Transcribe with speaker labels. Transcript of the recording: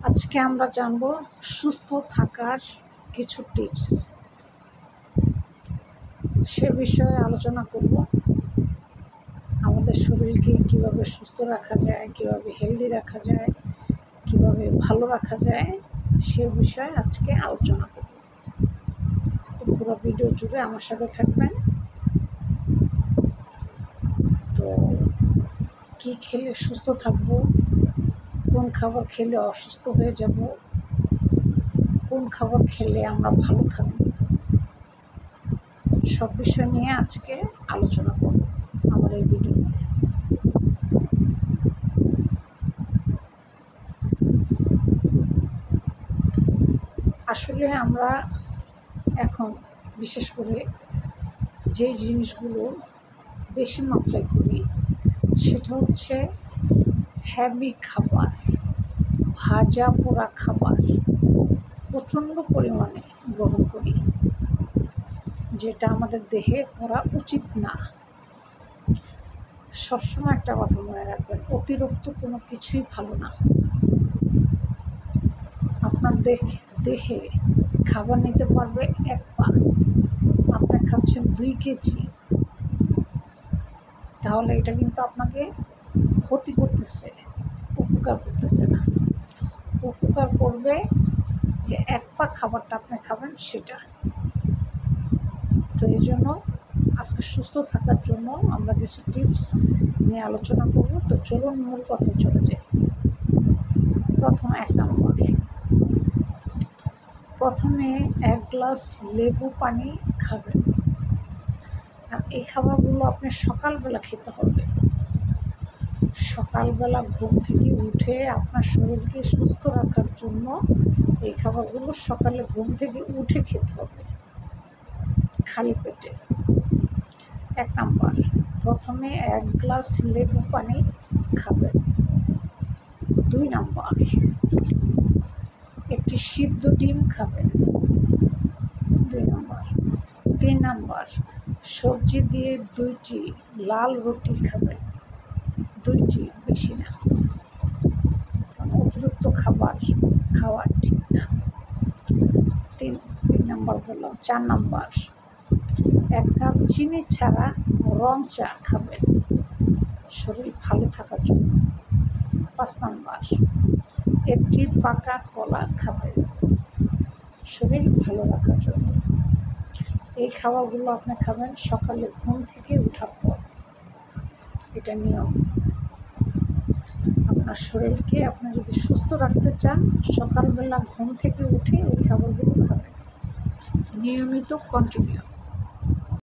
Speaker 1: আজকে আমরা জানব সুস্থ থাকার কিছু টিপস। সে বিষয়ে আলোচনা করব। আমাদের শরীরকে কিভাবে সুস্থ রাখা যায়, কিভাবে হেলদি রাখা যায়, কিভাবে ভালো রাখা যায়, সে বিষয়ে আজকে আলোচনা করব। তো পুরো ভিডিও জুড়ে আমার সাথে থাকবেন। তো কি খেলে সুস্থ থাকবো, কোন খাবার খেলে অসুস্থ হয়ে যাব, কোন খাবার খেলে আমরা ভালো থাকবো, সব বিষয় নিয়ে আজকে আলোচনা করব আমার এই ভিডিওতে। আসলে আমরা এখন বিশেষ করে যে জিনিসগুলো বেশি মাত্রায় করি সেটা হচ্ছে হেভি খাবার, ভাজা পোড়া খাবার প্রচণ্ড পরিমাণে গ্রহণ করি, যেটা আমাদের দেহে করা উচিত না। সবসময় একটা কথা মনে রাখবেন, অতিরিক্ত কোনো কিছুই ভালো না। আপনার দেহে খাবার নিতে পারবে 1 পা, আপনি খাচ্ছেন 2 কেজি, তাহলে এটা কিন্তু আপনাকে ক্ষতি করতেছে, উপকার করতেছে না। উপকার করবে যে 1 পা খাবারটা আপনি খাবেন সেটা। তো এই জন্য আজকে সুস্থ থাকার জন্য আমরা কিছু টিপস নিয়ে আলোচনা করব। তো চলুন মূল কথায় চলে যাই। প্রথম 1 নম্বর, প্রথমে 1 গ্লাস লেবু পানি খাবেন। আর এই খাবারগুলো আপনি সকালবেলা খেতে হবে। সকালবেলা ঘুম থেকে উঠে আপনার শরীরকে সুস্থ রাখার জন্য এই খাবারগুলো সকালে ঘুম থেকে উঠে খেতে হবে, খালি পেটে। 1 নম্বর, প্রথমে 1 গ্লাস লেবু পানি খাবেন। 2 নম্বর, একটি সিদ্ধ ডিম খাবেন। 2 নম্বর। 3 নম্বর, সবজি দিয়ে 2টি লাল রুটি খাবেন। 2টি, বেশি না, অতিরিক্ত খাবার খাওয়া ঠিক না। 3 নম্বর বললাম। 4 নম্বর, 1 কাপ চিনি ছাড়া রং চা খাবেন শরীর ভালো থাকার জন্য। 5 নম্বর, একটি পাকা কলা খাবেন শরীর ভালো রাখার জন্য। এই খাবারগুলো আপনি খাবেন সকালে ঘুম থেকে ওঠার পর। এটা নিয়ম। আপনার শরীরকে আপনি যদি সুস্থ রাখতে চান, সকালবেলা ঘুম থেকে উঠে এই খাবারগুলো খাবেন নিয়মিত, কন্টিনিউ।